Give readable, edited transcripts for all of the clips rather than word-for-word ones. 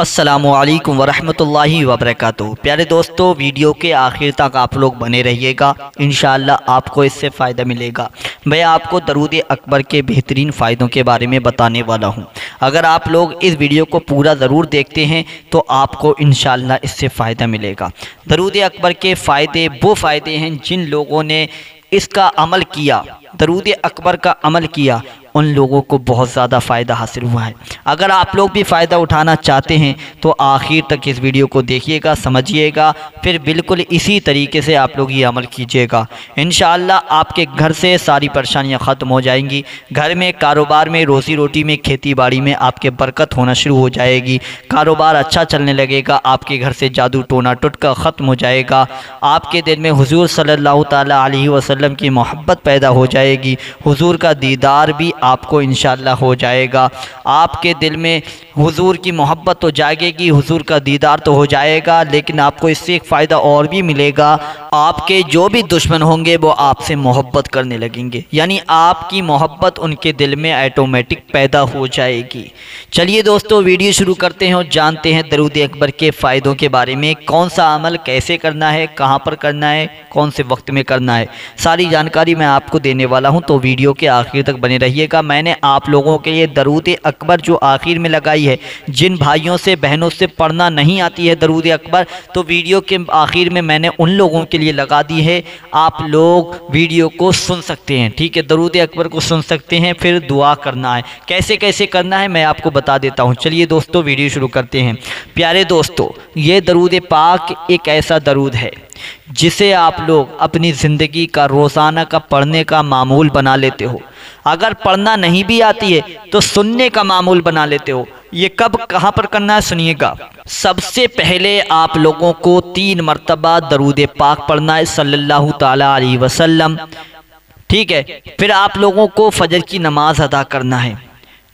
अस्सलामुअलैकुम वरहमतुल्लाहि वबरकातुहू। प्यारे दोस्तों, वीडियो के आखिर तक आप लोग बने रहिएगा, इंशाअल्लाह आपको इससे फ़ायदा मिलेगा। मैं आपको दरूद अकबर के बेहतरीन फ़ायदों के बारे में बताने वाला हूं। अगर आप लोग इस वीडियो को पूरा ज़रूर देखते हैं तो आपको इंशाअल्लाह इससे फ़ायदा मिलेगा। दरूद अकबर के फ़ायदे वो फ़ायदे हैं जिन लोगों ने इसका अमल किया, दरूद अकबर का अमल किया, उन लोगों को बहुत ज़्यादा फ़ायदा हासिल हुआ है। अगर आप लोग भी फ़ायदा उठाना चाहते हैं तो आखिर तक इस वीडियो को देखिएगा, समझिएगा, फिर बिल्कुल इसी तरीके से आप लोग ये अमल कीजिएगा। इंशाअल्लाह आपके घर से सारी परेशानियां ख़त्म हो जाएंगी। घर में, कारोबार में, रोज़ी रोटी में, खेती बाड़ी में आपके बरकत होना शुरू हो जाएगी। कारोबार अच्छा चलने लगेगा। आपके घर से जादू टोना टुटका ख़त्म हो जाएगा। आपके दिल में हुजूर सल्लल्लाहु ताला अलैहि वसल्लम की मोहब्बत पैदा हो जाएगी। हुजूर का दीदार भी आपको इंशाअल्लाह हो जाएगा। आपके दिल में हुजूर की मोहब्बत तो जागेगी, हुजूर का दीदार तो हो जाएगा, लेकिन आपको इससे एक फ़ायदा और भी मिलेगा। आपके जो भी दुश्मन होंगे वो आपसे मोहब्बत करने लगेंगे, यानी आपकी मोहब्बत उनके दिल में ऑटोमेटिक पैदा हो जाएगी। चलिए दोस्तों, वीडियो शुरू करते हैं और जानते हैं दरूद अकबर के फ़ायदों के बारे में। कौन सा अमल कैसे करना है, कहाँ पर करना है, कौन से वक्त में करना है, सारी जानकारी मैं आपको देने वाला हूँ, तो वीडियो के आखिर तक बने रहिएगा। मैंने आप लोगों के लिए दरूद अकबर जो आखिर में लगाई है, जिन भाइयों से बहनों से पढ़ना नहीं आती है दरूद अकबर, तो वीडियो के आखिर में मैंने उन लोगों के लिए लगा दी है। आप लोग वीडियो को सुन सकते हैं, ठीक है, दरूद अकबर को सुन सकते हैं। फिर दुआ करना है, कैसे कैसे करना है मैं आपको बता देता हूँ। चलिए दोस्तों, वीडियो शुरू करते हैं। प्यारे दोस्तों, ये दरूद पाक एक ऐसा दरूद है जिसे आप लोग अपनी ज़िंदगी का रोज़ाना का पढ़ने का मामूल बना लेते हो। अगर पढ़ना नहीं भी आती है तो सुनने का मामूल बना लेते हो। ये कब कहाँ पर करना है सुनिएगा। सबसे पहले आप लोगों को 3 मरतबा दरूद पाक पढ़ना है सल्लल्लाहु ताला अलैहि वसल्लम, ठीक है। फिर आप लोगों को फजर की नमाज अदा करना है।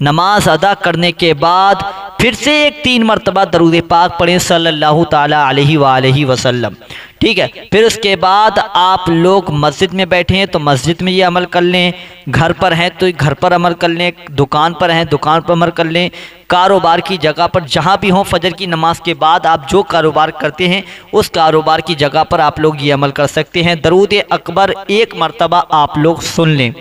नमाज अदा करने के बाद फिर से एक 3 मरतबा दरूद पाक पढ़ें सल्लल्लाहु ताला अलैहि वसल्लम, ठीक है। फिर उसके बाद आप लोग मस्जिद में बैठे हैं तो मस्जिद में ये अमल कर लें, घर पर हैं तो घर पर अमल कर लें, दुकान पर हैं दुकान पर अमल कर लें, कारोबार की जगह पर जहाँ भी हों, फजर की नमाज के बाद आप जो कारोबार करते हैं उस कारोबार की जगह पर आप लोग ये अमल कर सकते हैं। दरूद अकबर 1 मरतबा आप लोग सुन लें।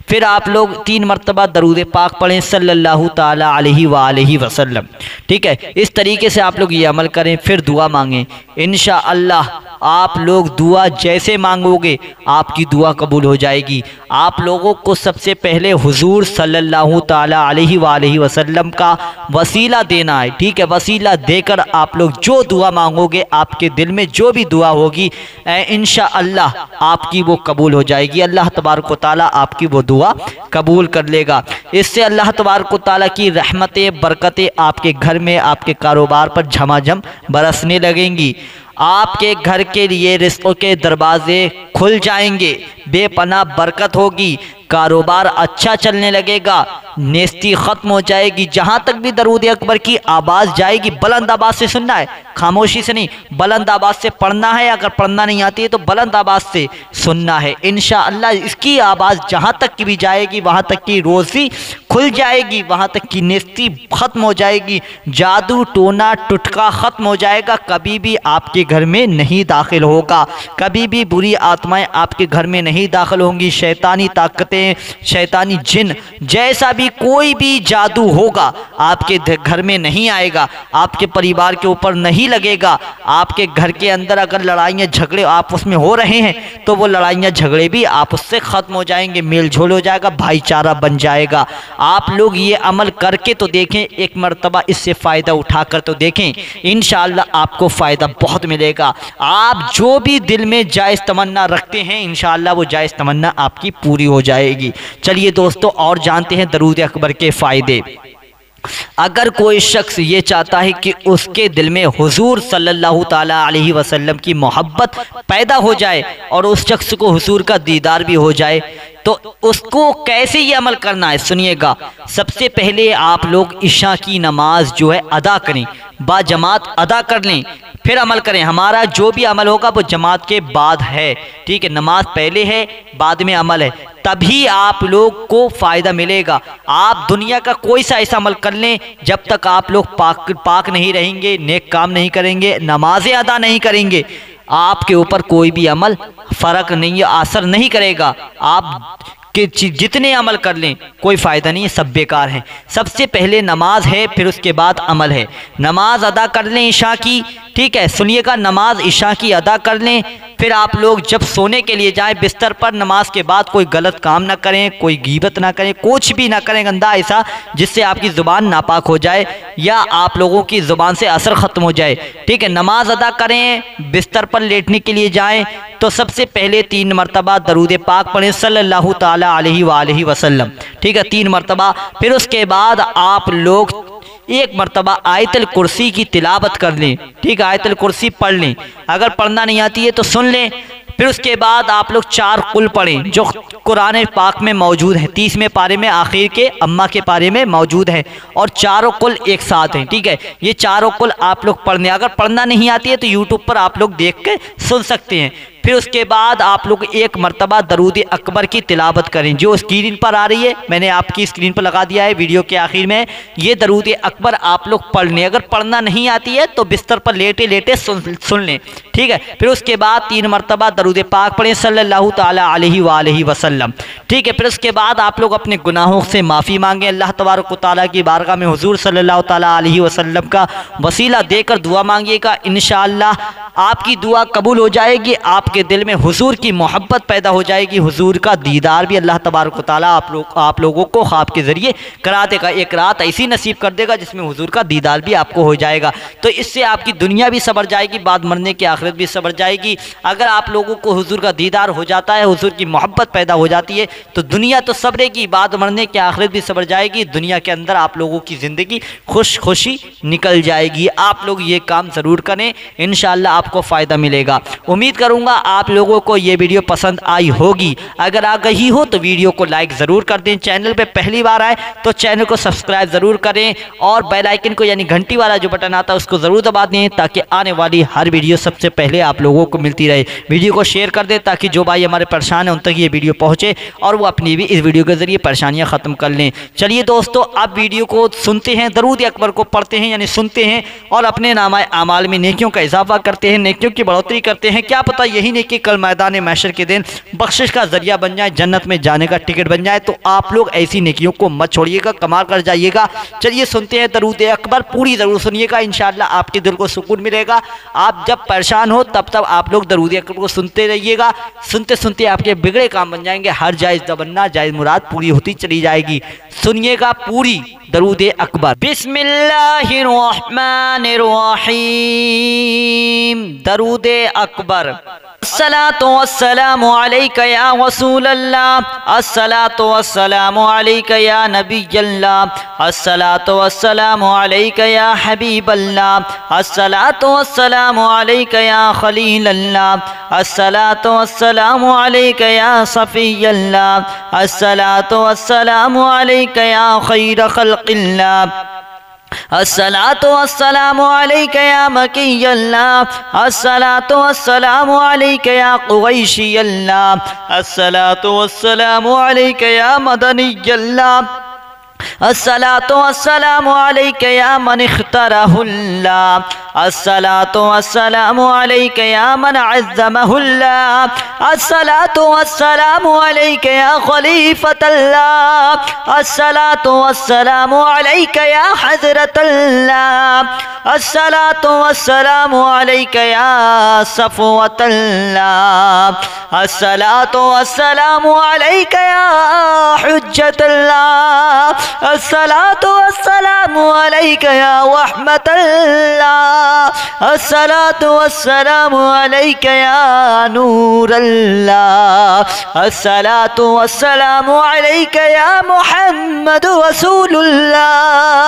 फिर आप लोग 3 मरतबा दरूद पाक पढ़ें सल्लल्लाहु ताला अलैहि वसल्लम, ठीक है। इस तरीके से आप लोग ये अमल करें। फिर दुआ मांगें। इंशाअल्लाह आप लोग दुआ जैसे मांगोगे आपकी दुआ कबूल हो जाएगी। आप लोगों को सबसे पहले हुजूर सल्लल्लाहु ताला अलैहि वसल्लम का वसीला देना है, ठीक है। वसीला देकर आप लोग जो दुआ मांगोगे, आपके दिल में जो भी दुआ होगी, इंशाअल्लाह आपकी वो कबूल हो जाएगी। अल्लाह तबारक व तआला आपकी वो दुआ कबूल कर लेगा। इससे अल्लाह तबारक व तआला की रहमतें, बरकतें आपके घर में, आपके कारोबार पर झमाझम बरसने लगेंगी। आपके घर के लिए रिज़्क़ के दरवाजे खुल जाएंगे, बेपनाह बरकत होगी, कारोबार अच्छा चलने लगेगा, नेस्ती ख़त्म हो जाएगी। जहाँ तक भी दरूद अकबर की आवाज़ जाएगी, बुलंद आवाज़ से सुनना है, खामोशी से नहीं, बुलंद आवाज़ से पढ़ना है। अगर पढ़ना नहीं आती है तो बुलंद आवाज़ से सुनना है। इंशाअल्लाह इसकी आवाज़ जहाँ तक की भी जाएगी वहाँ तक की रोज़ी खुल जाएगी, वहाँ तक की नेस्ती ख़त्म हो जाएगी, जादू टोना टुटका ख़त्म हो जाएगा, कभी भी आपके घर में नहीं दाखिल होगा, कभी भी बुरी आत्माएं आपके घर में नहीं दाखिल होंगी। शैतानी ताकतें, शैतानी जिन, जैसा भी कोई भी जादू होगा आपके घर में नहीं आएगा, आपके परिवार के ऊपर नहीं लगेगा। आपके घर के अंदर अगर लड़ाइयाँ झगड़े आपस में हो रहे हैं तो वो लड़ाइयाँ झगड़े भी आपस से ख़त्म हो जाएंगे, मेल झोल हो जाएगा, भाईचारा बन जाएगा। आप लोग ये अमल करके तो देखें, 1 मरतबा इससे फ़ायदा उठाकर तो देखें, इंशाअल्लाह आपको फ़ायदा बहुत मिलेगा। आप जो भी दिल में जायज़ तमन्ना रखते हैं इंशाअल्लाह वो जायज़ तमन्ना आपकी पूरी हो जाएगी। चलिए दोस्तों, और जानते हैं दरूद अकबर के फ़ायदे। अगर कोई शख्स ये चाहता है कि उसके दिल में हुजूर सल्लल्लाहु ताला अलैहि वसल्लम की मोहब्बत पैदा हो जाए और उस शख्स को हुजूर का दीदार भी हो जाए, तो उसको कैसे ये अमल करना है सुनिएगा। सबसे पहले आप लोग इशा की नमाज जो है अदा करें, बाजमात अदा कर लें, फिर अमल करें। हमारा जो भी अमल होगा वो जमात के बाद है, ठीक है। नमाज पहले है, बाद में अमल है, तभी आप लोग को फ़ायदा मिलेगा। आप दुनिया का कोई सा ऐसा अमल कर लें, जब तक आप लोग पाक नहीं रहेंगे, नेक काम नहीं करेंगे, नमाजें अदा नहीं करेंगे, आपके ऊपर कोई भी अमल फ़र्क नहीं, असर नहीं करेगा। आप कि जितने अमल कर लें कोई फ़ायदा नहीं है, सब बेकार है। सबसे पहले नमाज है, फिर उसके बाद अमल है। नमाज अदा कर लें इशा की, ठीक है। सुनिएगा, नमाज इशा की अदा कर लें, फिर आप लोग जब सोने के लिए जाएं बिस्तर पर, नमाज के बाद कोई गलत काम ना करें, कोई गीबत ना करें, कुछ भी ना करें गंदा ऐसा जिससे आपकी ज़ुबान नापाक हो जाए या आप लोगों की ज़ुबान से असर ख़त्म हो जाए, ठीक है। नमाज अदा करें, बिस्तर पर लेटने के लिए जाएं तो सबसे पहले 3 मरतबा दरूद पाक पढ़ें सल्लल्लाहु ताला अलैहि वसल्लम, ठीक है, 3 मरतबा। फिर उसके बाद आप लोग 1 मरतबा आयतल कुर्सी की तिलावत कर लें, ठीक है, आयतल कुर्सी पढ़ लें। अगर पढ़ना नहीं आती है तो सुन लें। फिर उसके बाद आप लोग 4 कुल पढ़ें जो कुरान पाक में मौजूद है, 30वें पारे में आखिर के अम्मा के पारे में मौजूद है, और चारों कुल एक साथ हैं, ठीक है। ये चारों कुल आप लोग पढ़ने, अगर पढ़ना नहीं आती है तो यूट्यूब पर आप लोग देख के सुन सकते हैं। फिर उसके बाद आप लोग 1 मरतबा दरूद अकबर की तिलावत करें, जो स्क्रीन पर आ रही है, मैंने आपकी स्क्रीन पर लगा दिया है वीडियो के आखिर में। ये दरूद अकबर आप लोग पढ़ लें। अगर पढ़ना नहीं आती है तो बिस्तर पर लेटे लेटे सुन लें, ठीक है। फिर उसके बाद 3 मरतबा दरूद पाक पढ़ें सल्लल्लाहु ताला अलैहि वसल्लम, ठीक है। फिर उसके बाद आप लोग अपने गुनाहों से माफ़ी मांगें, अल्लाह तबारक व तआला की बारगाह में हुजूर सल्लल्लाहु ताला अलैहि वसल्लम का वसीला देकर दुआ मांगिएगा। इंशाअल्लाह आपकी दुआ कबूल हो जाएगी, आपके दिल में हुजूर की मोहब्बत पैदा हो जाएगी, हुजूर का दीदार भी अल्लाह तबारक व तआला आप लोगों को ख्वाब के ज़रिए करा देगा। एक रात ऐसी नसीब कर देगा जिसमें हुजूर का दीदार भी आपको हो जाएगा। तो इससे आपकी दुनिया भी सबर जाएगी, बाद मरने की आखिरत भी सबर जाएगी। अगर आप लोगों को हुजूर का दीदार हो जाता है, हुजूर की मोहब्बत पैदा हो जाती है, तो दुनिया तो सबरेगी, बाद मरने की आखिरत भी सबर जाएगी। दुनिया के अंदर आप लोगों की ज़िंदगी खुशी निकल जाएगी। आप लोग ये काम ज़रूर करें, इंशाअल्लाह आपको फ़ायदा मिलेगा। उम्मीद करूँगा आप लोगों को ये वीडियो पसंद आई होगी। अगर आ गई हो तो वीडियो को लाइक ज़रूर कर दें, चैनल पे पहली बार आए तो चैनल को सब्सक्राइब ज़रूर करें, और बेल आइकन को यानी घंटी वाला जो बटन आता है उसको ज़रूर दबा दें, ताकि आने वाली हर वीडियो सबसे पहले आप लोगों को मिलती रहे। वीडियो को शेयर कर दें ताकि जो भाई हमारे परेशान हैं उन तक ये वीडियो पहुँचे और वो अपनी भी इस वीडियो के ज़रिए परेशानियाँ ख़त्म कर लें। चलिए दोस्तों, अब वीडियो को सुनते हैं, दरूद अकबर को पढ़ते हैं यानी सुनते हैं, और अपने नामाए आमाल में नेकियों का इजाफा करते हैं, नेकियों की बढ़ोतरी करते हैं। क्या पता यही नेकी कल मैदान महशर के दिन बख्शिश का जरिया बन जाए, जन्नत में जाने का टिकट बन जाए। तो आप लोग ऐसी नेकियों को मत छोड़िएगा, कमाल कर जाइएगा। चलिए सुनते हैं दरूद अकबर, पूरी ज़रूर सुनिएगा, इंशाअल्लाह आपके दिल को सुकून मिलेगा। आप जब परेशान हो तब आप लोग दरूद अकबर को सुनते रहिएगा, सुनते सुनते आपके बिगड़े काम बन जाएंगे, हर जायज़ तमन्ना जायज़ मुराद पूरी होती चली जाएगी। सुनिएगा पूरी दरूद अकबर। बिस्मिल्लाहिर्रहमानिर्रहीम। दरूद अकबर। अस्सलातु वस्सलामु अलैका या रसूलल्लाह, अस्सलातु वस्सलामु अलैका या नबियल्लाह, अस्सलातु वस्सलामु अलैका या हबीबल्लाह, अस्सलातु वस्सलामु अलैका या खलीलल्लाह, अस्सलातु वस्सलामु अलैका या सफियल्लाह, अस्सलातु वस्सलामु अलैका या खैर खल्क़िल्लाह, अस्सलातु वस्सलामु अलैका या मकियल्लाह, अस्सलातु वस्सलामु अलैका या कुरैशियल्लाह, अस्सलातु वस्सलामु अलैका या मदनियल्लाह, अस्सलातु वस्सलामु अलैका या मन इख्तरहुल्लाह, अस्सलातु वस्सलामु अलैका या मन अज़्ज़महुल्लाह, अस्सलातु वस्सलामु अलैका या खलीफतल्लाह, अस्सलातु वस्सलामु अलैका या हज़रतल्लाह, अस्सलातु वस्सलामु अलैका या सफ़वतल्लाह, अस्सलातु वस्सलामु अलैका या हुज्जतल्लाह, अस्सलातु वस्सलामु अलैका या रहमतल्लाह, अस्सलातु वस्सलामु अलैका या नूर अल्लाह, अस्सलातु वस्सलामु अलैका या मुहम्मद रसूलुल्लाह,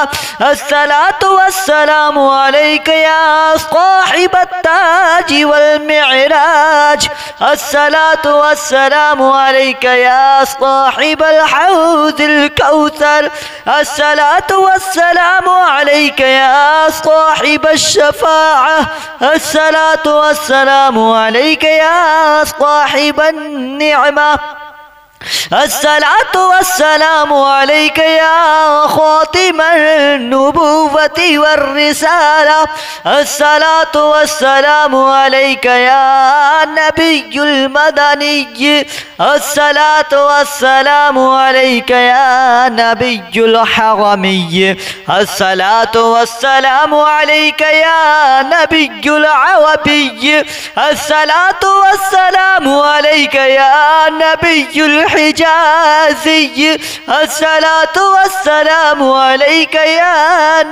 अस्सलातु वस्सलामु अलैका या साहिबत ताज वल मिअराज, अस्सलातु वस्सलामु अलैका या साहिबल हौज़िल कौसर, अस्सलातु वस्सलामु अलैका या साहिबश शफ़ाअह, अस्सलातु वस्सलामु अलैका या साहिबन निअमा, अस्सलातु वस्सलामु अलैका या खातिमन नुबुव्वति वर्रिसाला, अस्सलातु वस्सलामु अलैका या नबियुल मदनी, अस्सलातु वस्सलामु अलैका या नबियुल हरमी, अस्सलातु वस्सलामु अलैका या नबियुल अरबी, अस्सलातु वस्सलामु अलैका या नबियुल हिजाज़ी, अस्सलातु वस्सलामु अलैका या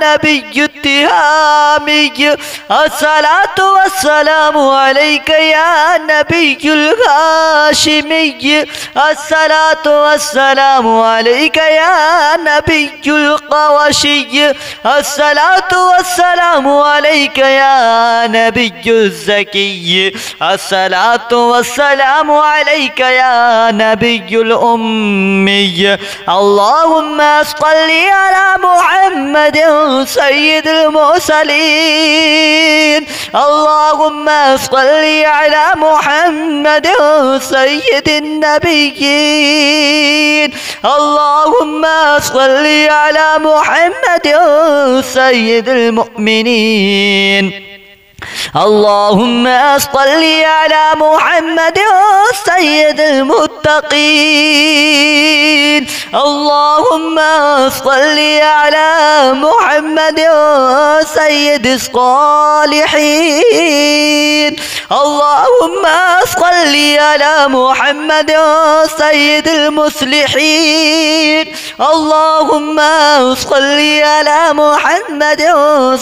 नबिय्युत तिहामी, अस्सलातु वस्सलामु अलैका या नबियुल हाशिमी, अस्सलातु वस्सलामु अलैका या नबियुल क़ुरशी, अस्सलातु वस्सलामु अलैका या नबियुज़ ज़की, अस्सलातु वस्सलामु अलैका या नबियुल उम्मी, अल्लाहुम्मा सल्लि अला मुहम्मद सय्यिदिल मुरसलीन, अल्लाहुम्मा सल्लि अला मुहम्मद सय्यिदिन नबिय्यीन, अल्लाहुम्मा सल्लि अला मुहम्मद सय्यिदिल मुमिनीन, अल्लाहुम्मा सल्लि अला मुहम्मद सय्यिदिल मुत्तक़ीन, अल्लाहुम्मा सल्लि अला मुहम्मद सय्यिदिस सालिहीन, अल्लाहुम्मा सल्लि अला मुहम्मद सय्यिदिल मुस्लिहीन, अल्लाहुम्मा सल्लि अला मुहम्मद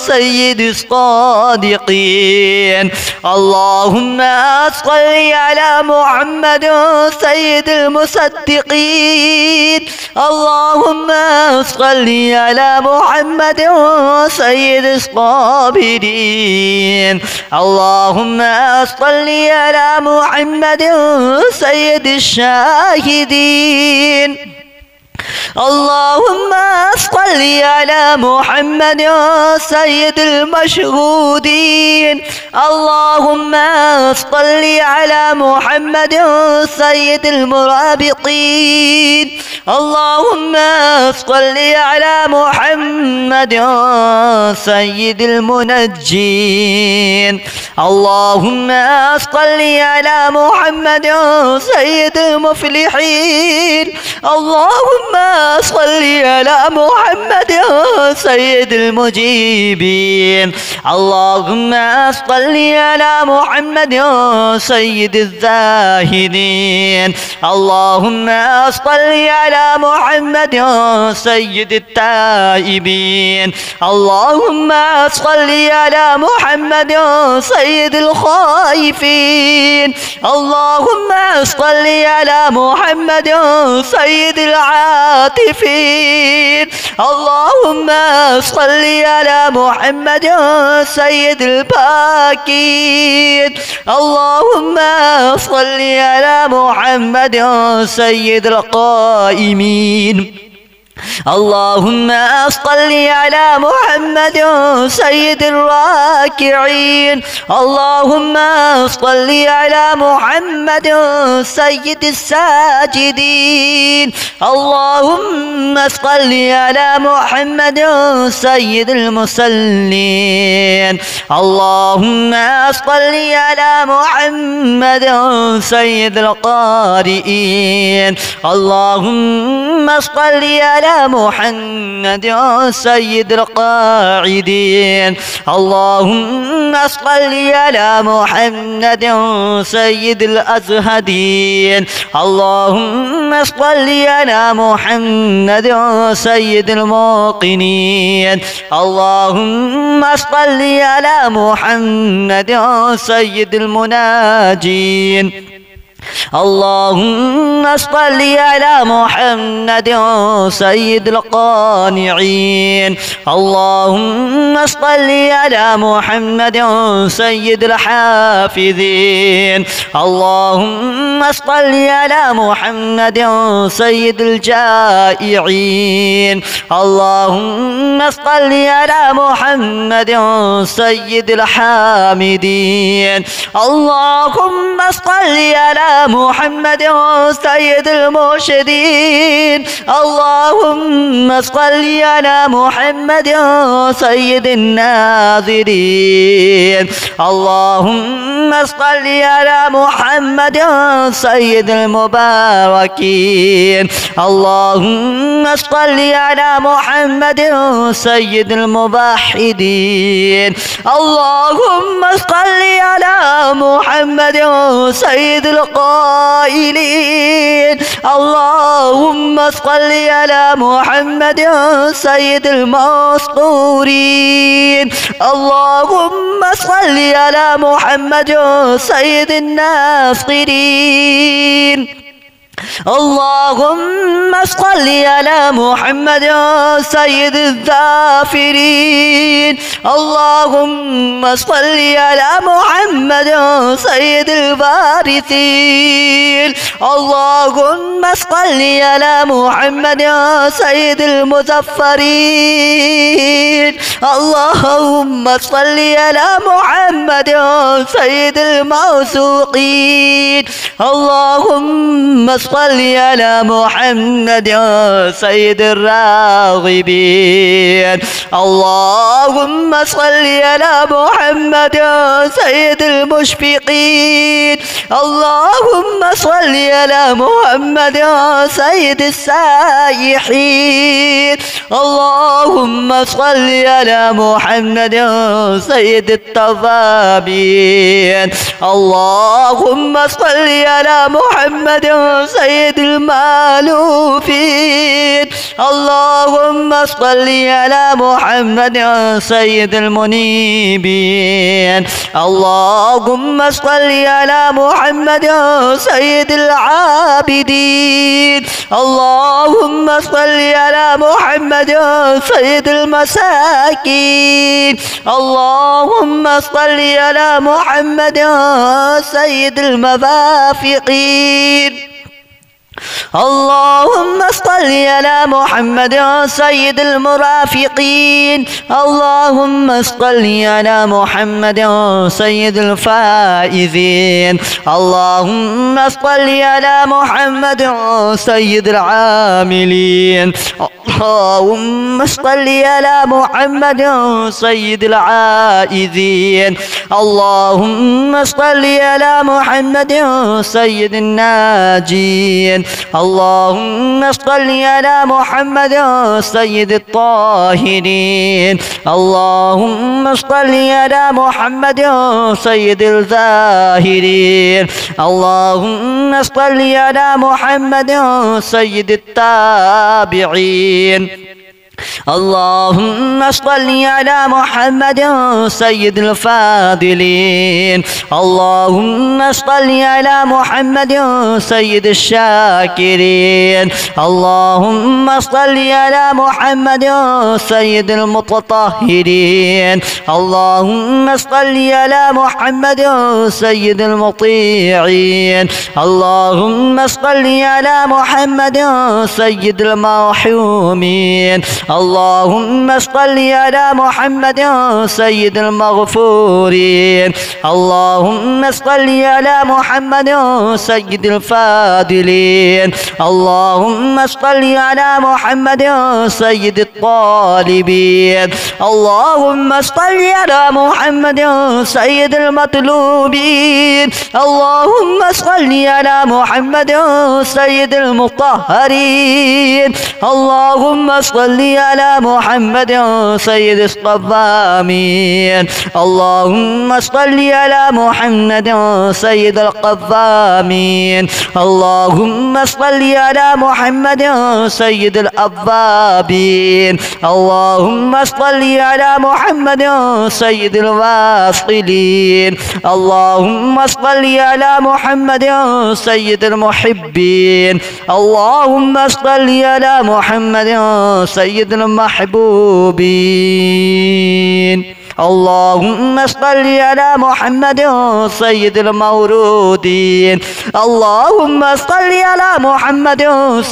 सय्यिदिस सादिक़ीन, अल्लाहुम्मा सल्लि अला मुहम्मद सय्यिदिल मुसद्दिक़ीन, अल्लाहुम्मा सल्लि अला मुहम्मद सय्यिदिस साबिरीन, अल्लाहुम्मा सल्लि अला मुहम्मद सय्यिदिश शाहिदीन, अल्लाहुम्मा सल्लि अला मुहम्मद सय्यिदिल मशहूदीन, अल्लाहुम्मा सल्लि अला मुहम्मद सय्यिदिल मुराबितीन, अल्लाहुम्मा सल्लि अला मुहम्मद सय्यिदिल मुनज्जीन, अल्लाहुम्मा सल्लि अला मुहम्मद सय्यिदिल मुफलिहीन, अल्लाहुम्मा सल्लि अला मुहम्मद सय्यिदिल मुजीबीन, अल्लाहुम्मा सल्लि अला मुहम्मद सय्यिदिज़ ज़ाहिदीन, अल्लाहुम्मा सल्लि अला मुहम्मद सय्यिदित ताइबीन, अल्लाहुम्मा सल्लि अला मुहम्मद सय्यिदिल खाइफीन, अल्लाहुम्मा सल्लि अला मुहम्मद सय्यिदिल आतिफीन, अल्लाहुम्मा सल्लि अला मुहम्मद सय्यिदिल बाकीन, अल्लाहुम्मा सल्लि अला मुहम्मद सय्यिदिल क़ाइमीन, अल्लाहुम्मा सल्लि अला मुहम्मद सय्यिदिर राकिईन, अल्लाहुम्मा सल्लि अला मुहम्मद सय्यिदिस साजिदीन, अल्लाहुम्मा सल्लि अला मुहम्मद सय्यिदिल मुसल्लीन, अल्लाहुम्मा सल्लि अला मुहम्मद सय्यिदिल क़ारिईन, अल्लाहुम्मा सल्लि على محمد سيد القاعدين. اللهم صل على محمد سيد الأزهدين. اللهم صل على محمد سيد الموقنين. اللهم صل على محمد سيد المناجين. اللهم صل على محمد سيد القانعين. اللهم صل على محمد سيد الحافظين. اللهم صل على محمد سيد الجائعين. اللهم صل على محمد سيد الحامدين. اللهم صل على محمد سيد المرشدين. اللهم صل على محمد سيد الناظرين. اللهم صل على محمد سيد المباركين. اللهم صل على محمد سيد الموحدين. اللهم صل على محمد سيد القائلين. اللهم صل على محمد سيد المسطورين. اللهم صل على محمد سيد الناصرين. اللهم صل على محمد سيد الظافرين. اللهم صل على محمد سيد الوارثين. اللهم صل على محمد سيد المظفرين. اللهم صل على محمد سيد الموثوقين. اللهم صل على محمد سيد الراغبين. اللهم صل على محمد سيد المشفقين. اللهم صل على محمد سيد السائحين. اللهم صل على محمد سيد التوابين. اللهم صل على محمد سيد المالوفين. اللهم صل على محمد سيد المنيبين. اللهم صل على محمد سيد العابدين. اللهم صل على محمد سيد المساكين. اللهم صل على محمد سيد الموافقين. اللهم صل على محمد سيد المرافقين. اللهم صل على محمد سيد الفائزين. اللهم صل على محمد سيد العاملين. اللهم صل على محمد سيد العائذين. اللهم صل على محمد سيد الناجين. اللهم صل على محمد سيد الطاهرين. اللهم صل على محمد سيد الزاهرين. اللهم صل على محمد سيد التابعين. اللهم صل على محمد سيد الفاضلين. اللهم صل على محمد سيد الشاكرين. اللهم صل على محمد سيد المتطهرين. اللهم صل على محمد سيد المطيعين. اللهم صل على محمد سيد المرحومين. اللهم صل على محمد سيد المغفورين. اللهم صل على محمد سيد الفاضلين. اللهم صل على محمد سيد الطالبين. اللهم صل على محمد سيد المطلوبين. اللهم صل على محمد سيد المطهرين. اللهم صل على محمد سيد الصوامين. اللهم صل على محمد سيد القوامين. اللهم صل على محمد سيد الأوابين. اللهم صل على محمد سيد الواصلين. اللهم صل على محمد سيد المحبين. اللهم صل على محمد سيد المحبوبين. اللهم صل على محمد سيد المورودين. اللهم صل على محمد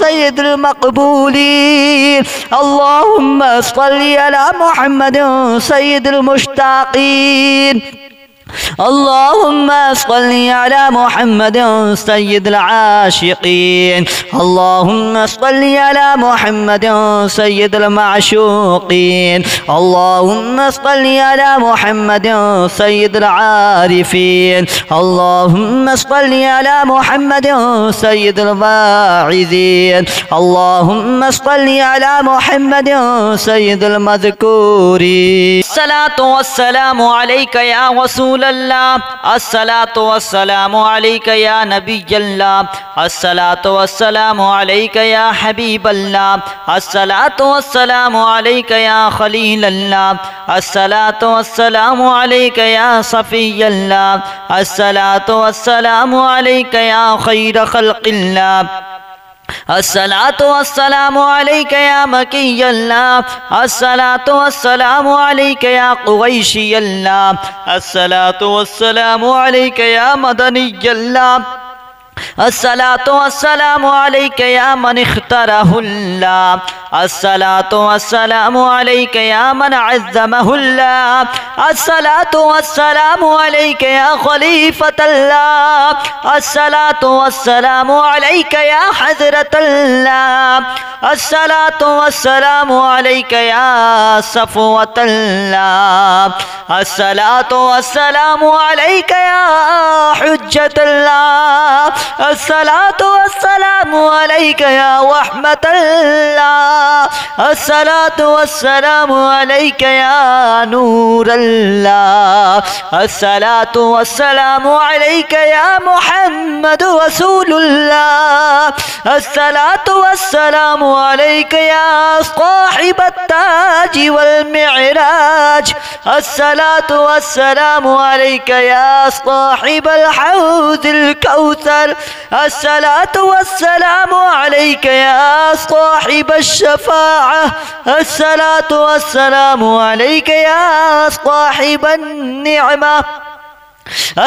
سيد المقبولين. اللهم صل على محمد سيد المشتاقين. اللهم صل على محمد سيد العاشقين. اللهم صل على محمد سيد المعشوقين. اللهم صل على محمد سيد العارفين. اللهم صل على محمد سيد الواعظين. اللهم صل على محمد سيد المذكورين. الصلاة والسلام عليك يا رسول الله. الصلاة والسلام عليك يا نبي الله. الصلاة والسلام عليك يا حبيب الله. الصلاة والسلام عليك يا خليل الله. الصلاة والسلام عليك يا صفي الله. الصلاة والسلام عليك يا خير خلق الله. الصلاة والسلام عليك يا مكي الله. الصلاة والسلام عليك يا قريشي الله. الصلاة والسلام عليك يا مدني الله. الصلاة والسلام عليك يا من اختاره الله. الصلاة والسلام عليك يا من عزمه الله. الصلاة والسلام عليك يا خليفة الله. الصلاة والسلام عليك يا حضرة الله. الصلاة والسلام عليك يا صفوة الله. الصلاة والسلام عليك يا حجة الله. الصلاة والسلام عليك يا رحمة الله. الصلاة والسلام عليك يا نور الله. الصلاة والسلام عليك يا محمد رسول الله. الصلاة والسلام عليك يا صاحب التاج والمعراج. الصلاة والسلام عليك يا صاحب الحوض الكوثر. الصلاة والسلام عليك يا صاحب الشفاعة. الصلاة والسلام عليك يا صاحب النعمة.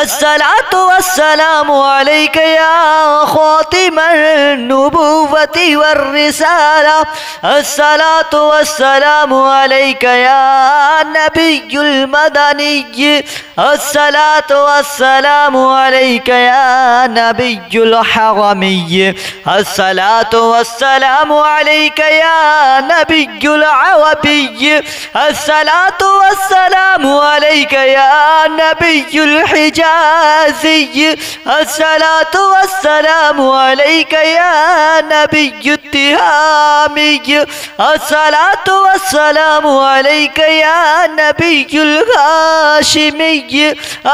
الصلاة والسلام عليك يا خاتم النبوة والرسالة. الصلاة والسلام عليك يا نبي المدني. الصلاة والسلام عليك يا نبي الحرمي. الصلاة والسلام عليك يا نبي العربي. الصلاة والسلام عليك يا نبي الحجازي. الصلاة والسلام عليك يا نبي التهامي. الصلاة والسلام عليك يا نبي الهاشمي.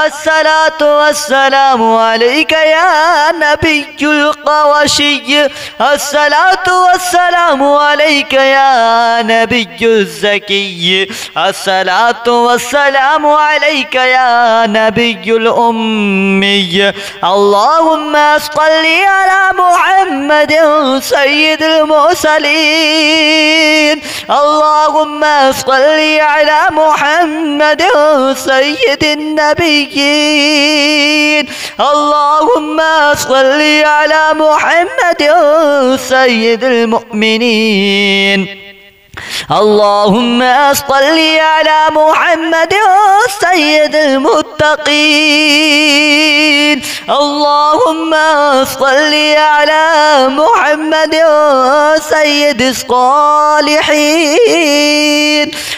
الصلاة والسلام عليك يا نبي القرشي. الصلاة والسلام عليك يا نبي الزكي. الصلاة والسلام عليك يا نبي الأمي. اللهم صل على محمد سيد المرسلين. اللهم صل على محمد سيد النبيين. اللهم صل على محمد سيد المؤمنين. اللهم صل على محمد سيد المتقين. اللهم صل على محمد سيد الصالحين.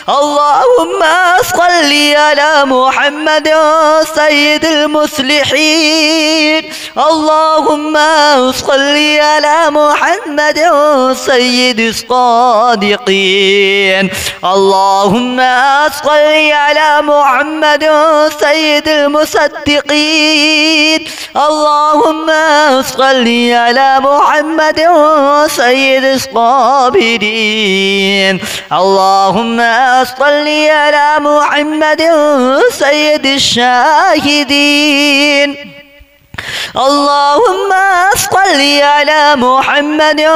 اللهم صل على محمد سيد المصلحين. اللهم صل على محمد سيد الصادقين. اللهم صل على محمد سيد المصدقين. اللهم صل على محمد سيد الصابرين. اللهم صل على محمد سيد الشاهدين. اللهم صل على محمد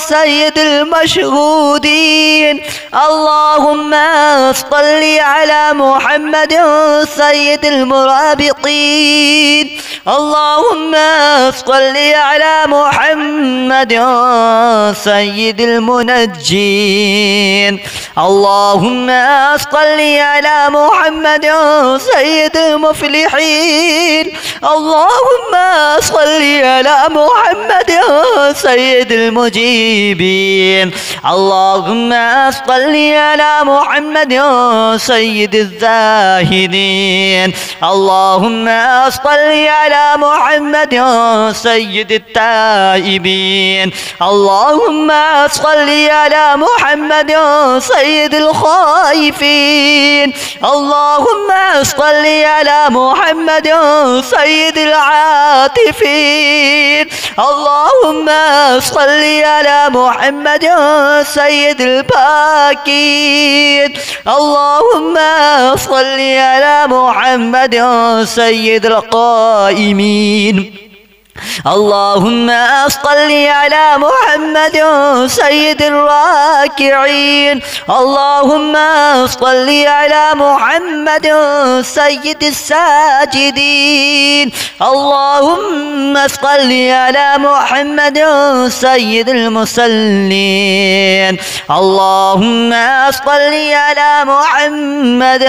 سيد المشهودين. اللهم صل على محمد سيد المرابطين. اللهم صل على محمد سيد المنجين. اللهم صل على محمد سيد المفلحين. اللهم صل على محمد سيد المجيبين. اللهم صل على محمد سيد الزاهدين. اللهم صل على محمد سيد التائبين. اللهم صل على محمد سيد الخائفين. اللهم صل على محمد سيد العاطفين. اللهم صل على محمد سيد الباكين. اللهم صل على محمد سيد القائمين. اللهم صل على محمد سيد الراكعين. اللهم صل على محمد سيد الساجدين. اللهم صل على محمد سيد المصلين. اللهم صل على محمد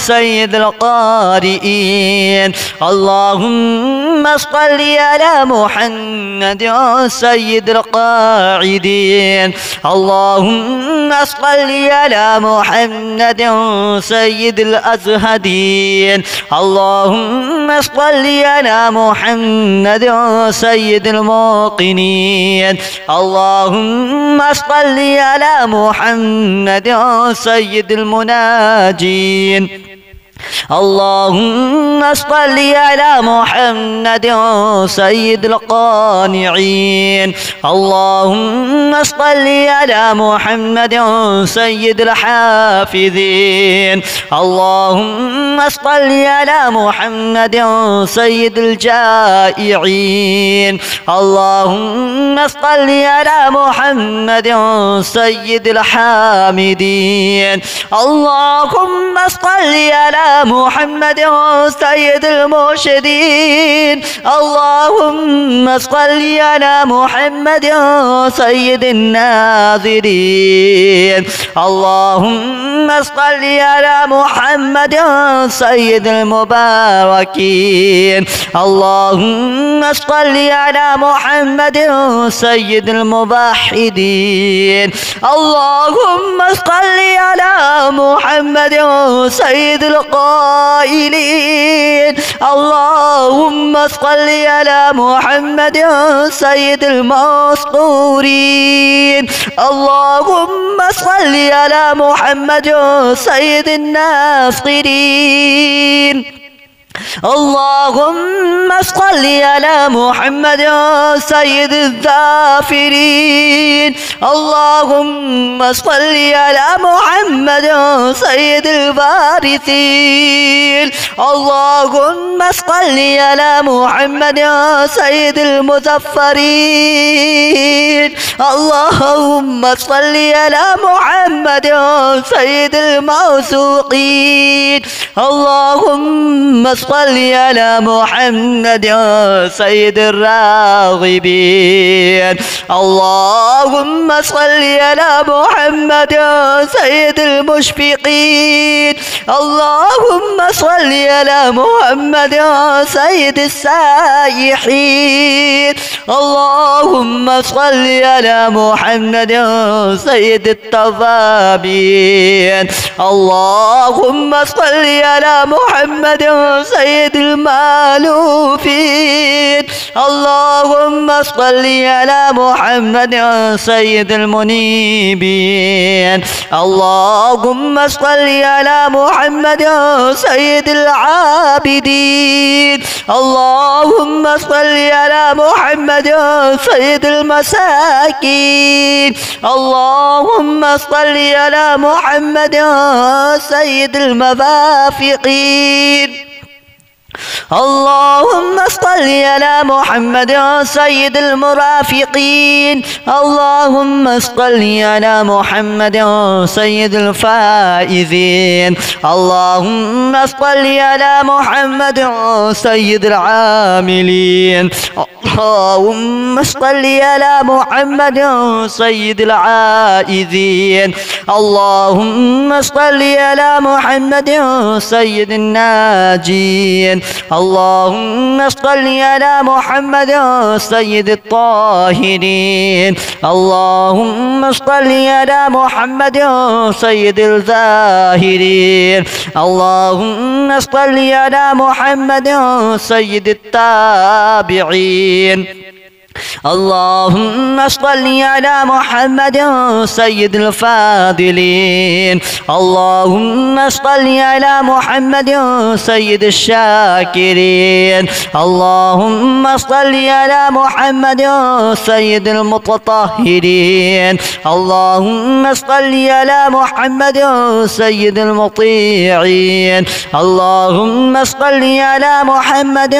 سيد القارئين. اللهم صل على محمد سيد القاعدين. اللهم صل على محمد سيد الأزهدين. اللهم صل على محمد سيد الموقنين. اللهم صل على محمد سيد المناجين. اللهم صل على محمد سيد القانعين. اللهم صل على محمد سيد الحافظين. اللهم صل على محمد سيد الجائعين. اللهم صل على محمد سيد الحامدين. اللهم صل على محمد سيد المرشدين. اللهم صل على محمد سيد الناظرين. اللهم صل على محمد سيد المباركين. اللهم صل على محمد سيد الموحدين. اللهم صل على محمد سيد القائلين. اللهم صل على محمد سيد المسطورين. اللهم صل على محمد سيد الناصرين. اللهم صل على محمد سيد الظافرين. اللهم صل على محمد سيد الوارثين. اللهم صل على محمد سيد المظفرين. اللهم صل على محمد سيد الموثوقين. اللهم صل صل على محمد سيد الراغبين. اللهم صل على محمد سيد المشفقين. اللهم صل على محمد سيد السائحين. اللهم صل على محمد سيد التوابين. اللهم صل على محمد سيد المألوفين. اللهم صل على محمد سيد المنيبين. اللهم صل على محمد سيد العابدين. اللهم صل على محمد سيد المساكين. اللهم صل على محمد سيد الموافقين. اللهم صل على محمد سيد المرافقين. اللهم صل على محمد سيد الفائزين. اللهم صل على محمد سيد العاملين. اللهم صل على محمد سيد العائذين. اللهم صل على محمد سيد الناجين. اللهم صل على محمد سيد الطاهرين. اللهم صل على محمد سيد الزاهرين. اللهم صل على محمد سيد التابعين. اللهم صل على محمد سيد الفاضلين. اللهم صل على محمد سيد الشاكرين. اللهم صل على محمد سيد المتطهرين. اللهم صل على محمد سيد المطيعين. اللهم صل على محمد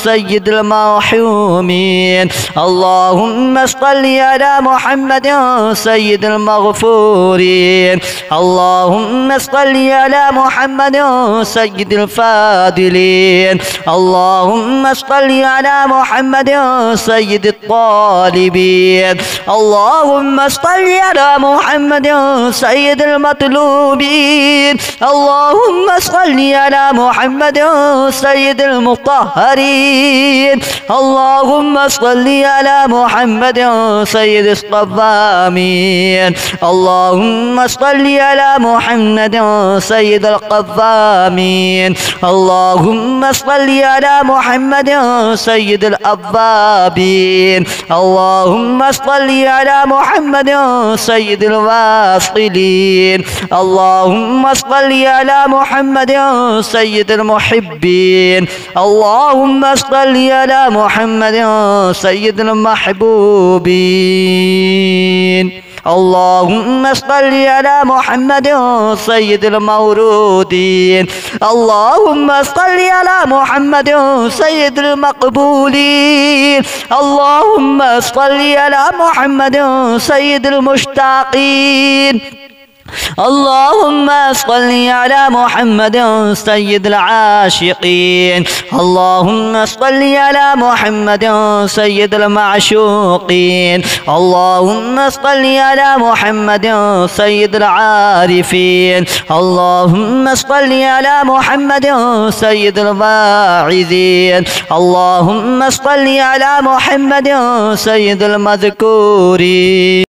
سيد المرحومين. اللهم صل على محمد سيد المغفورين. اللهم صل على محمد سيد الفاضلين. اللهم صل على محمد سيد الطالبين. اللهم صل على محمد سيد المطلوبين. اللهم صل على محمد سيد المطهرين. اللهم صل على محمد سيد الصوامين. اللهم صل على محمد سيد القوامين. اللهم صل على محمد سيد الأوابين. اللهم صل على محمد سيد الواصلين. اللهم صل على محمد سيد المحبين. اللهم صل على محمد سيد المحبوبين. اللهم صل على محمد سيد المورودين. اللهم صل على محمد سيد المقبولين. اللهم صل على محمد سيد المشتاقين. اللهم صل على محمد سيد العاشقين. اللهم صل على محمد سيد المعشوقين. اللهم صل على محمد سيد العارفين. اللهم صل على محمد سيد الواعظين. اللهم صل على محمد سيد المذكورين.